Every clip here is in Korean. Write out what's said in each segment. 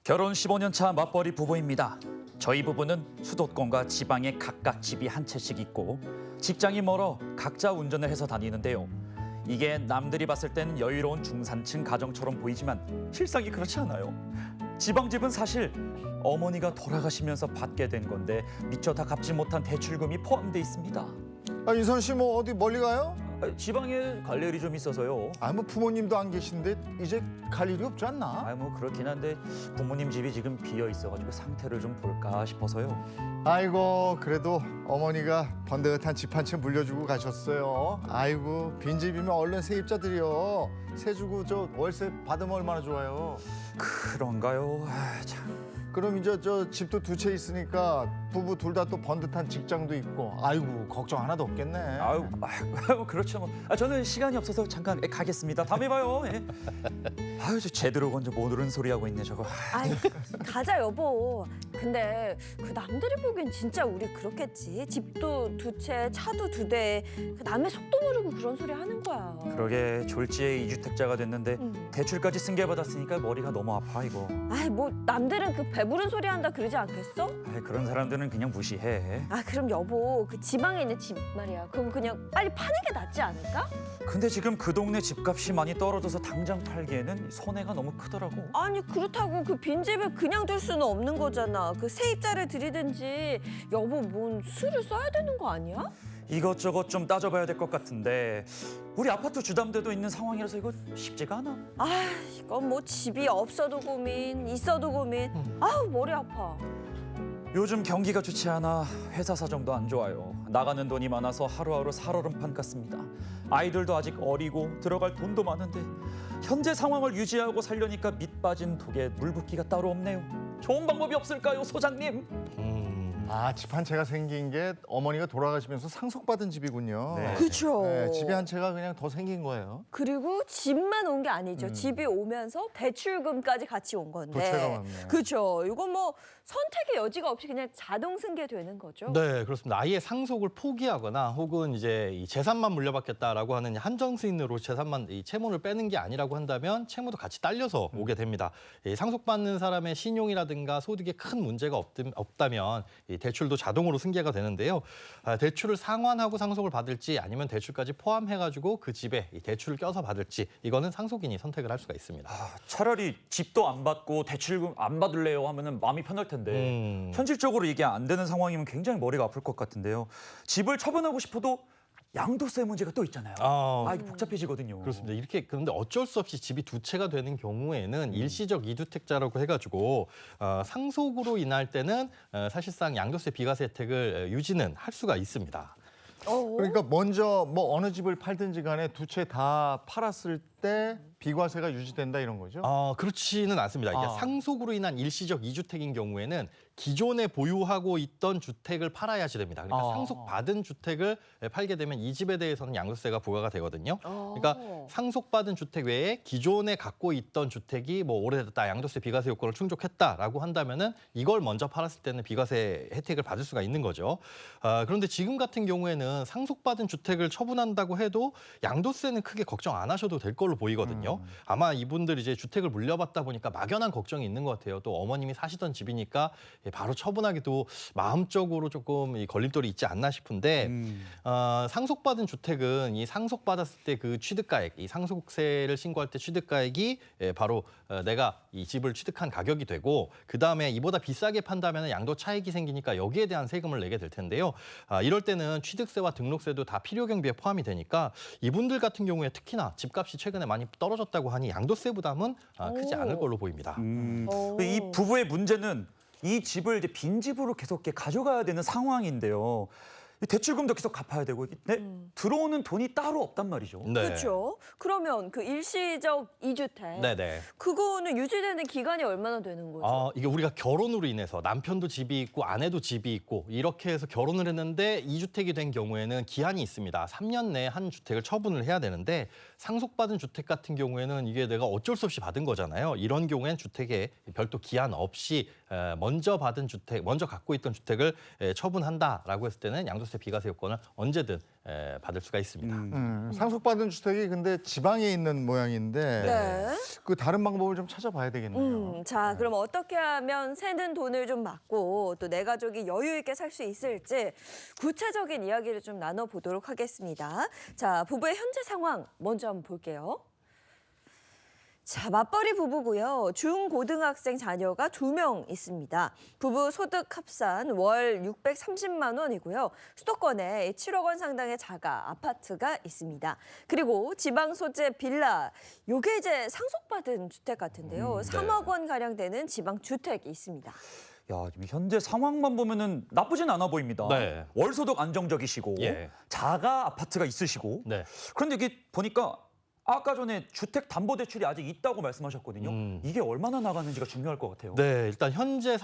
결혼 15년 차 맞벌이 부부입니다. 저희 부부는 수도권과 지방에 각각 집이 한 채씩 있고 직장이 멀어 각자 운전을 해서 다니는데요. 이게 남들이 봤을 때는 여유로운 중산층 가정처럼 보이지만 실상이 그렇지 않아요. 지방집은 사실 어머니가 돌아가시면서 받게 된 건데 미처 다 갚지 못한 대출금이 포함돼 있습니다. 인선 씨 뭐 어디 멀리 가요? 지방에 갈 일이 좀 있어서요. 뭐 부모님도 안 계신데 이제 갈 일이 없지 않나? 뭐 그렇긴 한데 부모님 집이 지금 비어 있어가지고 상태를 좀 볼까 싶어서요. 아이고 그래도 어머니가 번듯한 집 한 채 물려주고 가셨어요. 아이고 빈집이면 얼른 세입자들이요. 세 주고 저 월세 받으면 얼마나 좋아요. 그런가요? 참. 그럼 이제 저 집도 두 채 있으니까 부부 둘 다 또 번듯한 직장도 있고 아이고 걱정 하나도 없겠네. 아유, 그렇죠 뭐. 저는 시간이 없어서 잠깐 가겠습니다. 다음에 봐요. 예. 저 제대로 먼저 못 오른 소리 하고 있네 저거. 아이, 가자 여보. 근데 그 남들이 보기엔 진짜 우리 그렇겠지. 집도 두 채, 차도 두 대. 남의 속도 모르고 그런 소리 하는 거야. 그러게 졸지에 2주택자가 됐는데 대출까지 승계받았으니까 머리가 너무 아파 이거. 아이 뭐 남들은 그 배부른 소리 한다 그러지 않겠어? 그런 사람들은 그냥 무시해. 그럼 여보 그 지방에 있는 집 말이야. 그럼 그냥 빨리 파는 게 낫지 않을까? 근데 지금 그 동네 집값이 많이 떨어져서 당장 팔기에는 손해가 너무 크더라고. 아니 그렇다고 그 빈집에 그냥 둘 수는 없는 거잖아. 그 세입자를 들이든지 여보 뭔 수를 써야 되는 거 아니야? 이것저것 좀 따져봐야 될 것 같은데 우리 아파트 주담대도 있는 상황이라서 이거 쉽지가 않아. 이건 뭐 집이 없어도 고민, 있어도 고민. 아우 머리 아파. 요즘 경기가 좋지 않아 회사 사정도 안 좋아요. 나가는 돈이 많아서 하루하루 살얼음판 같습니다. 아이들도 아직 어리고 들어갈 돈도 많은데 현재 상황을 유지하고 살려니까 밑 빠진 독에 물 붓기가 따로 없네요. 좋은 방법이 없을까요, 소장님? 집 한 채가 생긴 게 어머니가 돌아가시면서 상속받은 집이군요. 네. 그렇죠. 네, 집이 한 채가 그냥 더 생긴 거예요. 그리고 집만 온 게 아니죠. 집이 오면서 대출금까지 같이 온 건데. 더 채가 많네요. 그렇죠. 이건 뭐 선택의 여지가 없이 그냥 자동 승계되는 거죠. 네, 그렇습니다. 아예 상속을 포기하거나 혹은 이제 이 재산만 물려받겠다라고 하는 한정수인으로 재산만 이 채무를 빼는 게 아니라고 한다면 채무도 같이 딸려서 오게 됩니다. 이 상속받는 사람의 신용이라든가 소득에 큰 문제가 없다면 이 대출도 자동으로 승계가 되는데요. 대출을 상환하고 상속을 받을지 아니면 대출까지 포함해가지고 그 집에 이 대출을 껴서 받을지 이거는 상속인이 선택을 할 수가 있습니다. 차라리 집도 안 받고 대출금 안 받을래요 하면은 마음이 편할 텐데 현실적으로 이게 안 되는 상황이면 굉장히 머리가 아플 것 같은데요. 집을 처분하고 싶어도 양도세 문제가 또 있잖아요. 이게 복잡해지거든요. 그렇습니다. 이렇게 그런데 어쩔 수 없이 집이 두 채가 되는 경우에는 일시적 이주택자라고 해가지고 상속으로 인할 때는 사실상 양도세 비과세 혜택을 유지는 할 수가 있습니다. 그러니까 먼저 뭐 어느 집을 팔든지 간에 두 채 다 팔았을 때 비과세가 유지된다 이런 거죠? 그렇지는 않습니다. 이게 상속으로 인한 일시적 이주택인 경우에는 기존에 보유하고 있던 주택을 팔아야지 됩니다. 그러니까 상속받은 주택을 팔게 되면 이 집에 대해서는 양도세가 부과가 되거든요. 그러니까 상속받은 주택 외에 기존에 갖고 있던 주택이 뭐 오래됐다, 양도세 비과세 요건을 충족했다라고 한다면은 이걸 먼저 팔았을 때는 비과세 혜택을 받을 수가 있는 거죠. 그런데 지금 같은 경우에는 상속받은 주택을 처분한다고 해도 양도세는 크게 걱정 안 하셔도 될 걸로 보이거든요. 아마 이분들 이제 주택을 물려받다 보니까 막연한 걱정이 있는 것 같아요. 또 어머님이 사시던 집이니까 바로 처분하기도 마음적으로 조금 이 걸림돌이 있지 않나 싶은데 상속받은 주택은 이 상속받았을 때 그 취득가액, 이 상속세를 신고할 때 취득가액이 바로 내가 이 집을 취득한 가격이 되고 그다음에 이보다 비싸게 판다면 양도 차익이 생기니까 여기에 대한 세금을 내게 될 텐데요. 이럴 때는 취득세와 등록세도 다 필요 경비에 포함이 되니까 이분들 같은 경우에 특히나 집값이 최근에 많이 떨어졌다고 하니 양도세 부담은 크지 않을 걸로 보입니다. 이 부부의 문제는 이 집을 이제 빈집으로 계속 이렇게 가져가야 되는 상황인데요. 이 대출금도 계속 갚아야 되고 들어오는 돈이 따로 없단 말이죠. 네. 그렇죠. 그러면 그 일시적 이주택 네네. 그거는 유지되는 기간이 얼마나 되는 거죠? 이게 우리가 결혼으로 인해서 남편도 집이 있고 아내도 집이 있고 이렇게 해서 결혼을 했는데 이주택이 된 경우에는 기한이 있습니다. 3년 내에 한 주택을 처분을 해야 되는데 상속받은 주택 같은 경우에는 이게 내가 어쩔 수 없이 받은 거잖아요. 이런 경우에는 주택에 별도 기한 없이 먼저 받은 주택, 먼저 갖고 있던 주택을 처분한다라고 했을 때는 양도세 비과세 요건을 언제든 받을 수가 있습니다. 상속받은 주택이 근데 지방에 있는 모양인데 네. 그 다른 방법을 좀 찾아봐야 되겠네요. 자, 그럼 어떻게 하면 새는 돈을 좀 막고 또 내 가족이 여유 있게 살 수 있을지 구체적인 이야기를 좀 나눠보도록 하겠습니다. 자, 부부의 현재 상황 먼저 한번 볼게요. 자, 맞벌이 부부고요. 중고등학생 자녀가 2명 있습니다. 부부 소득 합산 월 630만 원이고요. 수도권에 7억 원 상당의 자가 아파트가 있습니다. 그리고 지방 소재 빌라, 요게 이제 상속받은 주택 같은데요. 3억 원 가량 되는 지방 주택이 있습니다. 야, 지금 현재 상황만 보면은 나쁘진 않아 보입니다. 네. 월소득 안정적이시고 예. 자가 아파트가 있으시고. 네. 그런데 이게 보니까 아까 전에 주택담보대출이 아직 있다고 말씀하셨거든요. 이게 얼마나 나가는지가 중요할 것 같아요. 네, 일단 현재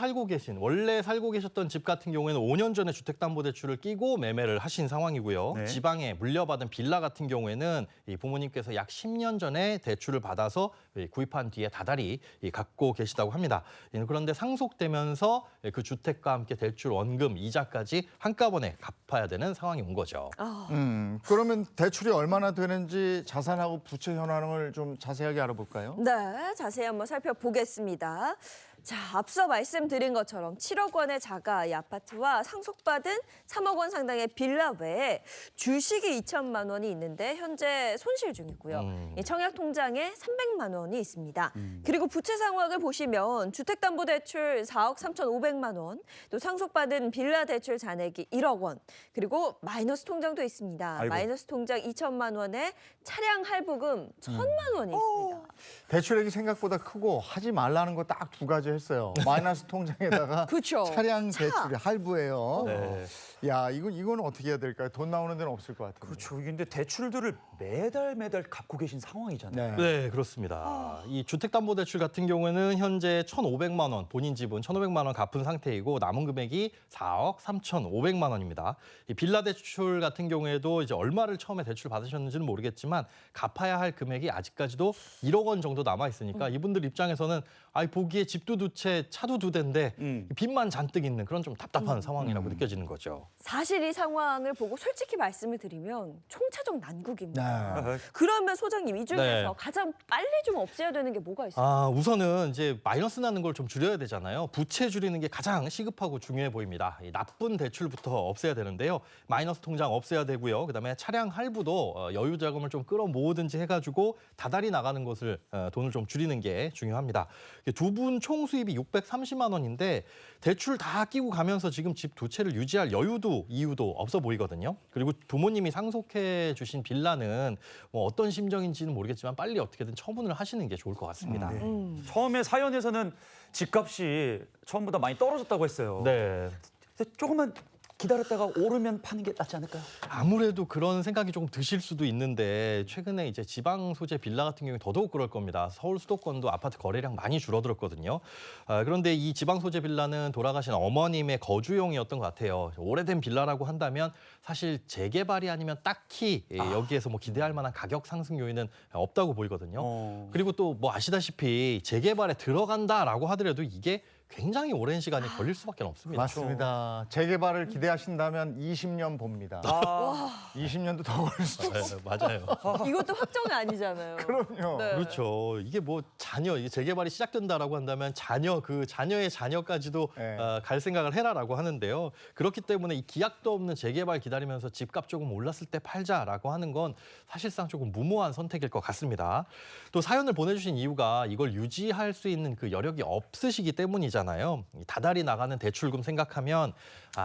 원래 살고 계셨던 집 같은 경우에는 5년 전에 주택담보대출을 끼고 매매를 하신 상황이고요. 네. 지방에 물려받은 빌라 같은 경우에는 이 부모님께서 약 10년 전에 대출을 받아서 구입한 뒤에 다달이 갖고 계시다고 합니다. 그런데 상속되면서 그 주택과 함께 대출 원금, 이자까지 한꺼번에 갚아야 되는 상황이 온 거죠. 그러면 대출이 얼마나 되는지 자산하고 부채 현황을 좀 자세하게 알아볼까요? 네, 자세히 한번 살펴보겠습니다. 자, 앞서 말씀드린 것처럼 7억 원의 자가 이 아파트와 상속받은 3억 원 상당의 빌라 외에 주식이 2천만 원이 있는데 현재 손실 중이고요. 이 청약 통장에 300만 원이 있습니다. 그리고 부채 상황을 보시면 주택담보대출 4억 3,500만 원, 또 상속받은 빌라 대출 잔액이 1억 원, 그리고 마이너스 통장도 있습니다. 아이고. 마이너스 통장 2천만 원에 차량 할부금 1,000만 원이 있습니다. 대출액이 생각보다 크고 하지 말라는 거 딱 두 가지 했어요. 마이너스 통장에다가 그쵸. 차량 차. 대출이 할부예요. 네. 야, 이건 어떻게 해야 될까요? 돈 나오는 데는 없을 것 같아요. 그렇죠. 근데 대출들을 매달 갚고 계신 상황이잖아요. 네. 네, 그렇습니다. 이 주택담보대출 같은 경우에는 현재 1,500만 원, 본인 지분 1,500만 원 갚은 상태이고 남은 금액이 4억 3,500만 원입니다. 이 빌라 대출 같은 경우에도 이제 얼마를 처음에 대출 받으셨는지는 모르겠지만 갚아야 할 금액이 아직까지도 1억 원 정도 남아 있으니까 이분들 입장에서는 보기에 집도 두 채, 차도 두 대인데 빚만 잔뜩 있는 그런 좀 답답한 상황이라고 느껴지는 거죠. 사실 이 상황을 보고 솔직히 말씀을 드리면 총차적 난국입니다. 네. 그러면 소장님 이 중에서 네. 가장 빨리 좀 없애야 되는 게 뭐가 있어요? 우선은 이제 마이너스 나는 걸 좀 줄여야 되잖아요. 부채 줄이는 게 가장 시급하고 중요해 보입니다. 이 나쁜 대출부터 없애야 되는데요. 마이너스 통장 없애야 되고요. 그다음에 차량 할부도 여유 자금을 좀 끌어모으든지 해가지고 다달이 나가는 것을 돈을 좀 줄이는 게 중요합니다. 두 분 총 수입이 630만 원인데 대출 다 끼고 가면서 지금 집 두 채를 유지할 여유도 이유도 없어 보이거든요. 그리고 부모님이 상속해 주신 빌라는 뭐 어떤 심정인지는 모르겠지만 빨리 어떻게든 처분을 하시는 게 좋을 것 같습니다. 처음에 사연에서는 집값이 처음보다 많이 떨어졌다고 했어요. 네. 근데 조금만 기다렸다가 오르면 파는 게 낫지 않을까요? 아무래도 그런 생각이 조금 드실 수도 있는데 최근에 이제 지방 소재 빌라 같은 경우에 더더욱 그럴 겁니다. 서울 수도권도 아파트 거래량 많이 줄어들었거든요. 그런데 이 지방 소재 빌라는 돌아가신 어머님의 거주용이었던 것 같아요. 오래된 빌라라고 한다면 사실 재개발이 아니면 딱히 여기에서 뭐 기대할 만한 가격 상승 요인은 없다고 보이거든요. 그리고 또 뭐 아시다시피 재개발에 들어간다라고 하더라도 이게 굉장히 오랜 시간이 걸릴 수밖에 없습니다. 맞습니다. 재개발을 기대하신다면 20년 봅니다. 20년도 더 걸릴 수도 있어요. 네, 맞아요. 이것도 확정이 아니잖아요. 그럼요. 네. 그렇죠. 이게 뭐 이게 재개발이 시작된다라고 한다면 그 자녀의 자녀까지도 네. 갈 생각을 해라라고 하는데요. 그렇기 때문에 이 기약도 없는 재개발 기다리면서 집값 조금 올랐을 때 팔자라고 하는 건 사실상 조금 무모한 선택일 것 같습니다. 또 사연을 보내주신 이유가 이걸 유지할 수 있는 그 여력이 없으시기 때문이잖아요. 다달이 나가는 대출금 생각하면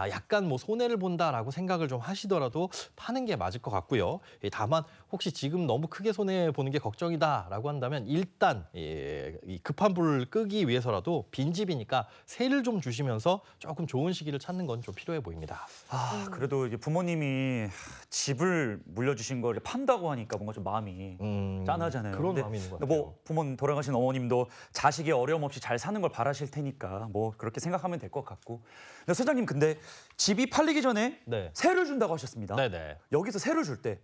약간 뭐 손해를 본다라고 생각을 좀 하시더라도 파는 게 맞을 것 같고요. 다만 혹시 지금 너무 크게 손해 보는 게 걱정이다라고 한다면 일단 이 급한 불을 끄기 위해서라도 빈집이니까 세를 좀 주시면서 조금 좋은 시기를 찾는 건 좀 필요해 보입니다. 그래도 이제 부모님이 집을 물려주신 걸 판다고 하니까 뭔가 좀 마음이 짠하잖아요. 그런 근데 마음이 있는 것 같아요. 뭐 부모님 돌아가신 어머님도 자식이 어려움 없이 잘 사는 걸 바라실 테니까 뭐 그렇게 생각하면 될 것 같고. 근데 소장님 근데 집이 팔리기 전에 네. 세를 준다고 하셨습니다. 네네. 여기서 세를 줄 때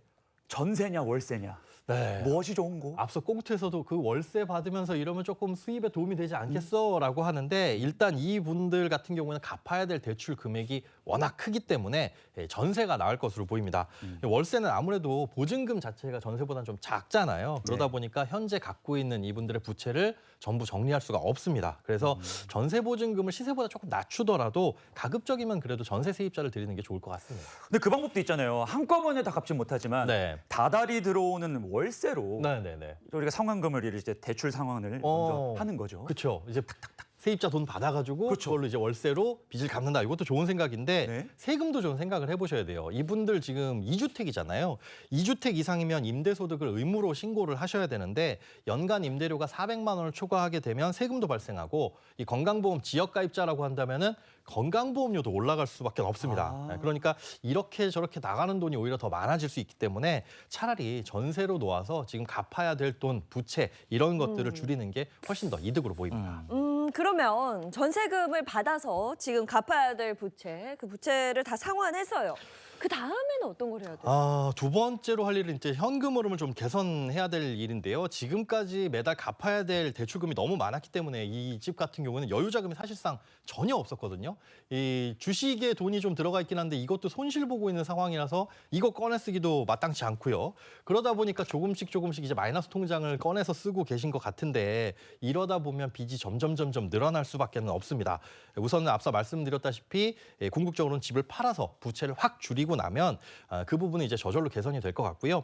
전세냐 월세냐? 네. 무엇이 좋은 거? 앞서 꽁트에서도 그 월세 받으면서 이러면 조금 수입에 도움이 되지 않겠어라고 하는데 일단 이분들 같은 경우는 갚아야 될 대출 금액이 워낙 크기 때문에 전세가 나을 것으로 보입니다. 월세는 아무래도 보증금 자체가 전세보다는 좀 작잖아요. 그러다 보니까 현재 갖고 있는 이분들의 부채를 전부 정리할 수가 없습니다. 그래서 전세 보증금을 시세보다 조금 낮추더라도 가급적이면 그래도 전세 세입자를 드리는 게 좋을 것 같습니다. 근데 그 방법도 있잖아요. 한꺼번에 다 갚지 못하지만 네. 다달이 들어오는 월세로 네네네. 우리가 상환금을 이제 대출 상환을 먼저 하는 거죠. 그렇죠. 이제 탁탁탁 세입자 돈 받아가지고 그렇죠. 그걸로 이제 월세로 빚을 갚는다. 이것도 좋은 생각인데 네. 세금도 좀 생각을 해보셔야 돼요. 이분들 지금 2주택이잖아요. 2주택 이상이면 임대소득을 의무로 신고를 하셔야 되는데 연간 임대료가 400만 원을 초과하게 되면 세금도 발생하고 이 건강보험 지역가입자라고 한다면은 건강보험료도 올라갈 수밖에 없습니다. 아. 그러니까 이렇게 저렇게 나가는 돈이 오히려 더 많아질 수 있기 때문에 차라리 전세로 놓아서 지금 갚아야 될 돈, 부채 이런 것들을 줄이는 게 훨씬 더 이득으로 보입니다. 그러면 전세금을 받아서 지금 갚아야 될 부채, 그 부채를 다 상환해서요. 그 다음에는 어떤 걸 해야 돼요? 두 번째로 할 일은 이제 현금 흐름을 좀 개선해야 될 일인데요. 지금까지 매달 갚아야 될 대출금이 너무 많았기 때문에 이 집 같은 경우는 여유 자금이 사실상 전혀 없었거든요. 이 주식에 돈이 좀 들어가 있긴 한데 이것도 손실 보고 있는 상황이라서 이거 꺼내 쓰기도 마땅치 않고요. 그러다 보니까 조금씩 이제 마이너스 통장을 꺼내서 쓰고 계신 것 같은데 이러다 보면 빚이 점점 늘어날 수밖에 없습니다. 우선은 앞서 말씀드렸다시피 궁극적으로는 집을 팔아서 부채를 확 줄이고 나면 그 부분은 이제 저절로 개선이 될 것 같고요.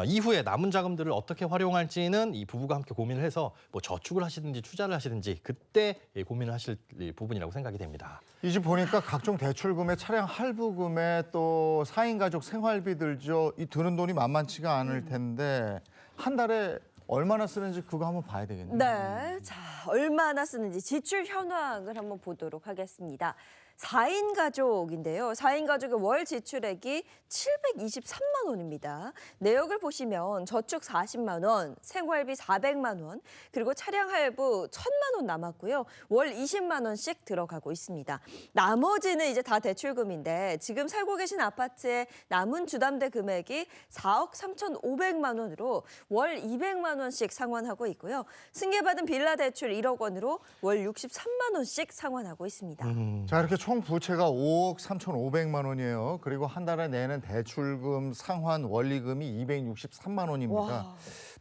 이후에 남은 자금들을 어떻게 활용할지는 이 부부가 함께 고민을 해서 뭐 저축을 하시든지 투자를 하시든지 그때 고민을 하실 부분이라고 생각이 됩니다. 이 집 보니까 각종 대출금에 차량 할부금에 또 4인 가족 생활비 들죠. 이 드는 돈이 만만치가 않을 텐데 한 달에 얼마나 쓰는지 그거 한번 봐야 되겠네요. 네, 자 얼마나 쓰는지 지출 현황을 한번 보도록 하겠습니다. 4인 가족인데요. 4인 가족의 월 지출액이 723만 원입니다. 내역을 보시면 저축 40만 원, 생활비 400만 원, 그리고 차량 할부 1,000만 원 남았고요. 월 20만 원씩 들어가고 있습니다. 나머지는 이제 다 대출금인데 지금 살고 계신 아파트의 남은 주담대 금액이 4억 3,500만 원으로 월 200만 원씩 상환하고 있고요. 승계받은 빌라 대출 1억 원으로 월 63만 원씩 상환하고 있습니다. 자, 이렇게 총 부채가 5억 3,500만 원이에요. 그리고 한 달에 내는 대출금, 상환, 원리금이 263만 원입니다. 와.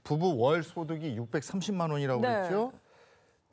부부 월 소득이 630만 원이라고 네. 그랬죠?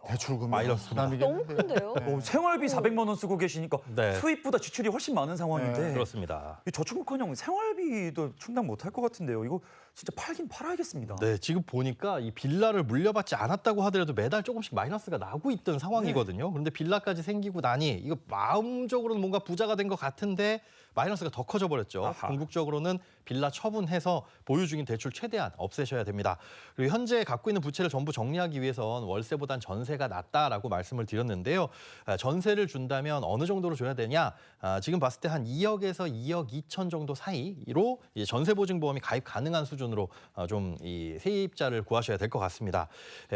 대출금 마이너스 너무 부담이겠는데요. 큰데요? 생활비 400만 원 쓰고 계시니까 네. 수입보다 지출이 훨씬 많은 상황인데 그렇습니다. 이 저축은커녕 생활비도 충당 못할 것 같은데요. 이거 진짜 팔긴 팔아야겠습니다. 네, 지금 보니까 이 빌라를 물려받지 않았다고 하더라도 매달 조금씩 마이너스가 나고 있던 상황이거든요. 그런데 빌라까지 생기고 나니 이거 마음적으로는 뭔가 부자가 된 것 같은데 마이너스가 더 커져 버렸죠. 아하. 궁극적으로는 빌라 처분해서 보유 중인 대출 최대한 없애셔야 됩니다. 그리고 현재 갖고 있는 부채를 전부 정리하기 위해선 월세보단 전세가 낫다라고 말씀을 드렸는데요. 전세를 준다면 어느 정도로 줘야 되냐? 지금 봤을 때 한 2억에서 2억 2천 정도 사이로 이제 전세보증보험이 가입 가능한 수준으로 좀 이 세입자를 구하셔야 될 것 같습니다.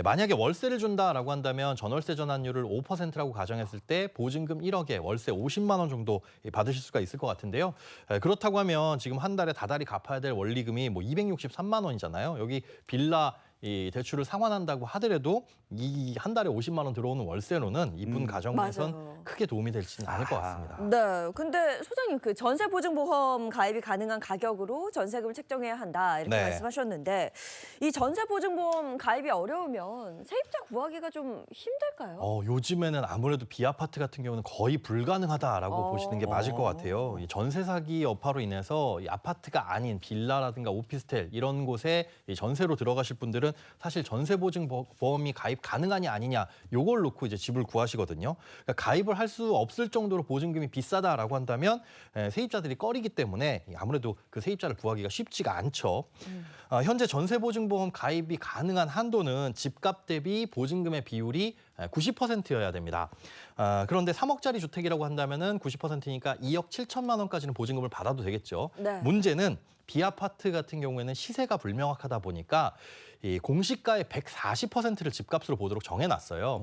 만약에 월세를 준다라고 한다면 전월세 전환율을 5%라고 가정했을 때 보증금 1억에 월세 50만 원 정도 받으실 수가 있을 것 같은데요. 그렇다고 하면 지금 한 달에 다달이 갚아야 될 원리금이 뭐 263만 원이잖아요. 여기 빌라 이 대출을 상환한다고 하더라도 이 한 달에 50만 원 들어오는 월세로는 이분 가정에선 맞아요. 크게 도움이 되지는 않을 것 같습니다. 네, 근데 소장님 그 전세 보증보험 가입이 가능한 가격으로 전세금을 책정해야 한다 이렇게 네. 말씀하셨는데 이 전세 보증보험 가입이 어려우면 세입자 구하기가 좀 힘들까요? 요즘에는 아무래도 비아파트 같은 경우는 거의 불가능하다라고 보시는 게 맞을 것 같아요. 이 전세 사기 여파로 인해서 이 아파트가 아닌 빌라라든가 오피스텔 이런 곳에 이 전세로 들어가실 분들은 사실 전세 보증 보험이 가입 가능하냐 아니냐 요걸 놓고 이제 집을 구하시거든요. 그러니까 가입을 할 수 없을 정도로 보증금이 비싸다라고 한다면 세입자들이 꺼리기 때문에 아무래도 그 세입자를 구하기가 쉽지가 않죠. 현재 전세 보증 보험 가입이 가능한 한도는 집값 대비 보증금의 비율이 90%여야 됩니다. 그런데 3억짜리 주택이라고 한다면은 90%니까 2억 7천만 원까지는 보증금을 받아도 되겠죠. 네. 문제는 B아파트 같은 경우에는 시세가 불명확하다 보니까 이 공시가의 140%를 집값으로 보도록 정해놨어요.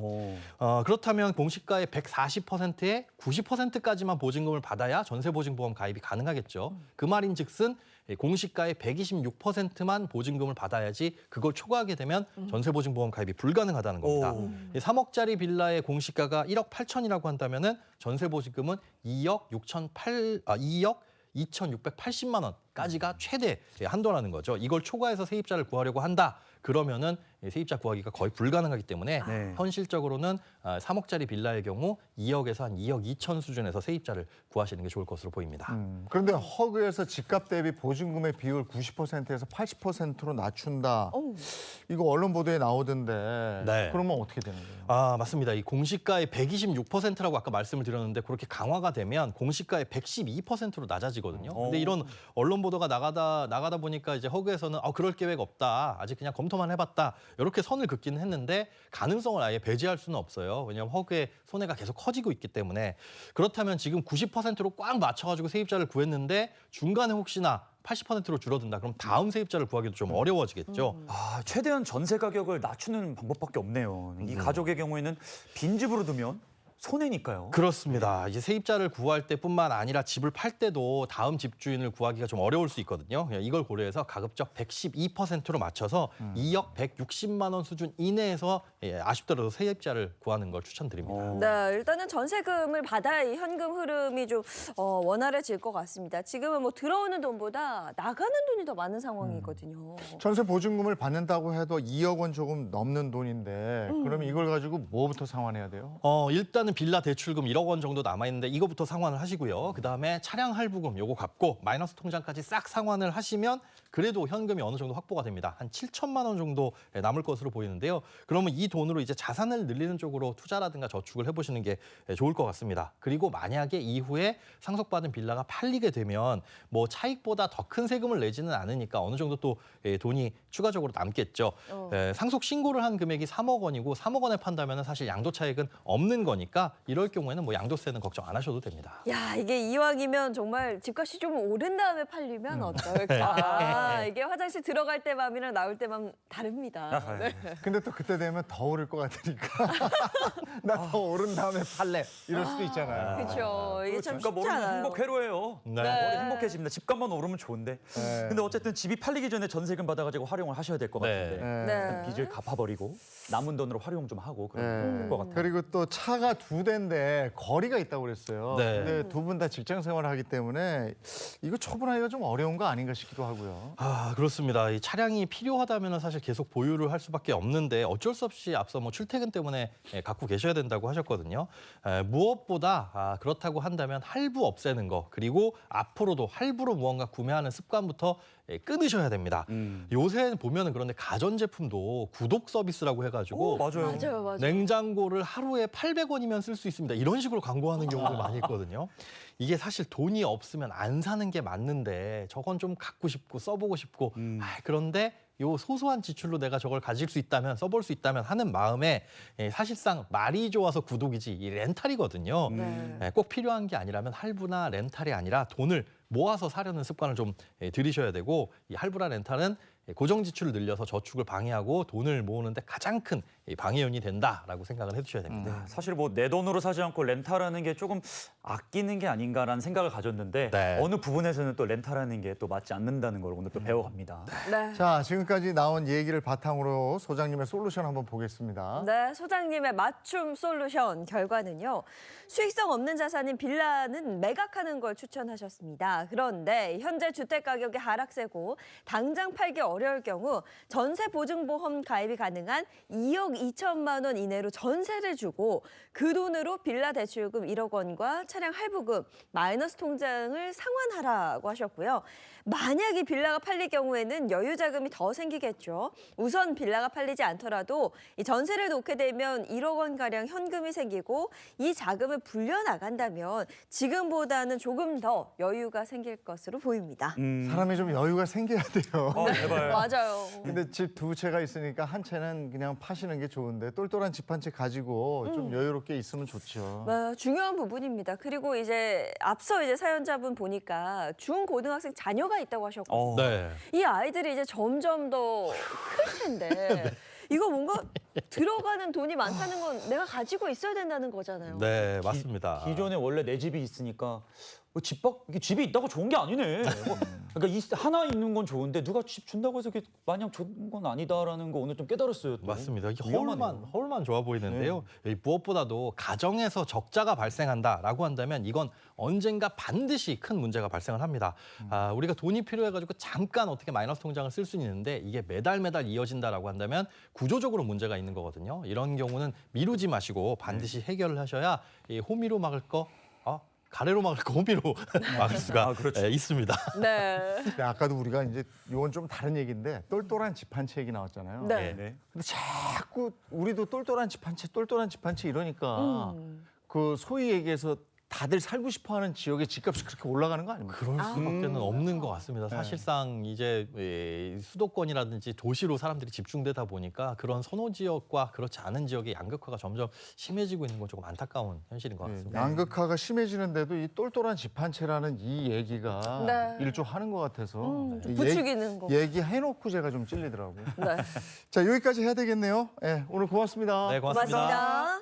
그렇다면 공시가의 140%에 90%까지만 보증금을 받아야 전세보증보험 가입이 가능하겠죠. 그 말인즉슨 공시가의 126%만 보증금을 받아야지 그걸 초과하게 되면 전세보증보험 가입이 불가능하다는 겁니다. 3억짜리 빌라의 공시가가 1억 8천이라고 한다면은 전세보증금은 2억 2,680만 원까지가 최대 한도라는 거죠. 이걸 초과해서 세입자를 구하려고 한다. 그러면은 세입자 구하기가 거의 불가능하기 때문에 네. 현실적으로는 3억짜리 빌라의 경우 2억에서 한 2억 2천 수준에서 세입자를 구하시는 게 좋을 것으로 보입니다. 그런데 허그에서 집값 대비 보증금의 비율 90%에서 80%로 낮춘다. 이거 언론 보도에 나오던데 네. 그러면 어떻게 되는 거예요? 아, 맞습니다. 이 공시가의 126%라고 아까 말씀을 드렸는데 그렇게 강화가 되면 공시가의 112%로 낮아지거든요. 근데 이런 언론 보도가 나가다 보니까 이제 허그에서는 그럴 계획 없다. 아직 그냥 검토만 해봤다. 이렇게 선을 긋기는 했는데 가능성을 아예 배제할 수는 없어요. 왜냐하면 허그의 손해가 계속 커지고 있기 때문에. 그렇다면 지금 90%로 꽉 맞춰가지고 세입자를 구했는데 중간에 혹시나 80%로 줄어든다. 그럼 다음 세입자를 구하기도 좀 어려워지겠죠. 최대한 전세 가격을 낮추는 방법밖에 없네요. 이 가족의 경우에는 빈집으로 두면 손해니까요. 그렇습니다. 이제 세입자를 구할 때뿐만 아니라 집을 팔 때도 다음 집주인을 구하기가 좀 어려울 수 있거든요. 이걸 고려해서 가급적 112%로 맞춰서 2억 160만 원 수준 이내에서 아쉽더라도 세입자를 구하는 걸 추천드립니다. 네, 일단은 전세금을 받아야 이 현금 흐름이 좀 원활해질 것 같습니다. 지금은 뭐 들어오는 돈보다 나가는 돈이 더 많은 상황이거든요. 전세 보증금을 받는다고 해도 2억 원 조금 넘는 돈인데 그러면 이걸 가지고 뭐부터 상환해야 돼요? 일단은 빌라 대출금 1억 원 정도 남아있는데 이거부터 상환을 하시고요. 그다음에 차량 할부금 요거 갚고 마이너스 통장까지 싹 상환을 하시면 그래도 현금이 어느 정도 확보가 됩니다. 한 7천만 원 정도 남을 것으로 보이는데요. 그러면 이 돈으로 이제 자산을 늘리는 쪽으로 투자라든가 저축을 해보시는 게 좋을 것 같습니다. 그리고 만약에 이후에 상속받은 빌라가 팔리게 되면 뭐 차익보다 더 큰 세금을 내지는 않으니까 어느 정도 또 돈이 추가적으로 남겠죠. 상속 신고를 한 금액이 3억 원이고 3억 원에 판다면 사실 양도 차익은 없는 거니까 이럴 경우에는 뭐 양도세는 걱정 안 하셔도 됩니다. 야, 이게 이왕이면 정말 집값이 좀 오른 다음에 팔리면 어떨까? 이게 화장실 들어갈 때 맘이랑 나올 때 맘 다릅니다. 네. 근데 또 그때 되면 더 오를 것 같으니까 나 더 오른 다음에 팔래 이럴 수도 있잖아요. 그렇죠. 이게 참 집값 쉽지 오르면 않아요. 행복회로예요. 네. 머리 행복해집니다. 집값만 오르면 좋은데. 네. 근데 어쨌든 집이 팔리기 전에 전세금 받아가지고 활용을 하셔야 될 것 네. 같은데. 네. 빚을 갚아버리고 남은 돈으로 활용 좀 하고 그러면 좋을 것 같아요. 그리고 또 차가 2대인데 거리가 있다고 그랬어요. 네. 근데 두 분 다 직장 생활을 하기 때문에 이거 처분하기가 좀 어려운 거 아닌가 싶기도 하고요. 그렇습니다. 이 차량이 필요하다면 사실 계속 보유를 할 수밖에 없는데 어쩔 수 없이 앞서 뭐 출퇴근 때문에 갖고 계셔야 된다고 하셨거든요. 무엇보다 그렇다고 한다면 할부 없애는 거 그리고 앞으로도 할부로 무언가 구매하는 습관부터 끊으셔야 됩니다. 요새 보면은 그런데 가전제품도 구독 서비스라고 해가지고 맞아요. 맞아요. 냉장고를 하루에 800원이면 쓸 수 있습니다. 이런 식으로 광고하는 경우도 많이 있거든요. 이게 사실 돈이 없으면 안 사는 게 맞는데 저건 좀 갖고 싶고 써보고 싶고 그런데 요 소소한 지출로 내가 저걸 가질 수 있다면 써볼 수 있다면 하는 마음에 사실상 말이 좋아서 구독이지 이 렌탈이거든요. 꼭 필요한 게 아니라면 할부나 렌탈이 아니라 돈을 모아서 사려는 습관을 좀 들이셔야 되고 이 할부나 렌탈은 고정 지출을 늘려서 저축을 방해하고 돈을 모으는데 가장 큰 방해연이 된다라고 생각을 해주셔야 됩니다. 사실 뭐 내 돈으로 사지 않고 렌탈하는 게 조금 아끼는 게 아닌가라는 생각을 가졌는데 네. 어느 부분에서는 또 렌탈하는 게 또 맞지 않는다는 걸 오늘 또 배워갑니다. 네. 자, 지금까지 나온 얘기를 바탕으로 소장님의 솔루션 한번 보겠습니다. 네, 소장님의 맞춤 솔루션 결과는요. 수익성 없는 자산인 빌라는 매각하는 걸 추천하셨습니다. 그런데 현재 주택 가격이 하락세고 당장 팔기 어려울 경우 전세 보증보험 가입이 가능한 2억 2천만 원 이내로 전세를 주고 그 돈으로 빌라 대출금 1억 원과 차량 할부금, 마이너스 통장을 상환하라고 하셨고요. 만약 이 빌라가 팔릴 경우에는 여유 자금이 더 생기겠죠. 우선 빌라가 팔리지 않더라도 이 전세를 놓게 되면 1억 원가량 현금이 생기고 이 자금을 불려나간다면 지금보다는 조금 더 여유가 생길 것으로 보입니다. 사람이 좀 여유가 생겨야 돼요. 제발. 맞아요. 근데 집 두 채가 있으니까 한 채는 그냥 파시는 게 좋은데 똘똘한 집 한 채 가지고 좀 여유롭게 있으면 좋죠. 네, 중요한 부분입니다. 그리고 이제 앞서 이제 사연자분 보니까 중고등학생 자녀가 있다고 하셨거든요. 네. 이 아이들이 이제 점점 더 클 텐데 이거 뭔가 들어가는 돈이 많다는 건 내가 가지고 있어야 된다는 거잖아요. 네, 맞습니다. 기존에 원래 내 집이 있으니까 이게 집이 있다가 좋은 게 아니네. 그러니까 하나 있는 건 좋은데 누가 집 준다고 해서 그게 마냥 좋은 건 아니다라는 거 오늘 좀 깨달았어요. 또. 맞습니다. 이게 위험하네요. 허울만 좋아 보이는데요. 이 무엇보다도 가정에서 적자가 발생한다라고 한다면 이건 언젠가 반드시 큰 문제가 발생을 합니다. 우리가 돈이 필요해가지고 잠깐 어떻게 마이너스 통장을 쓸 수는 있는데 이게 매달 이어진다라고 한다면 구조적으로 문제가 있는 거거든요. 이런 경우는 미루지 마시고 반드시 해결을 하셔야 이 호미로 막을 거 가래로 막을 거 호미로 막을 수가 그렇죠. 있습니다. 네. 근데 아까도 우리가 이제 이건 좀 다른 얘기인데 똘똘한 집 한 채 얘기 나왔잖아요. 네. 근데 자꾸 우리도 똘똘한 집 한 채 이러니까 그 소위 얘기해서 다들 살고 싶어하는 지역의 집값이 그렇게 올라가는 거 아닙니까? 그럴 수밖에는 없는 것 같습니다. 사실상 이제 수도권이라든지 도시로 사람들이 집중되다 보니까 그런 선호 지역과 그렇지 않은 지역의 양극화가 점점 심해지고 있는 건 조금 안타까운 현실인 것 같습니다. 양극화가 심해지는데도 이 똘똘한 집 한 채라는 이 얘기가 네. 일조하는 것 같아서 좀 이 부추기는 거. 얘기해놓고 제가 좀 찔리더라고요. 네. 자, 여기까지 해야 되겠네요. 예, 오늘 고맙습니다. 네, 고맙습니다. 고맙습니다.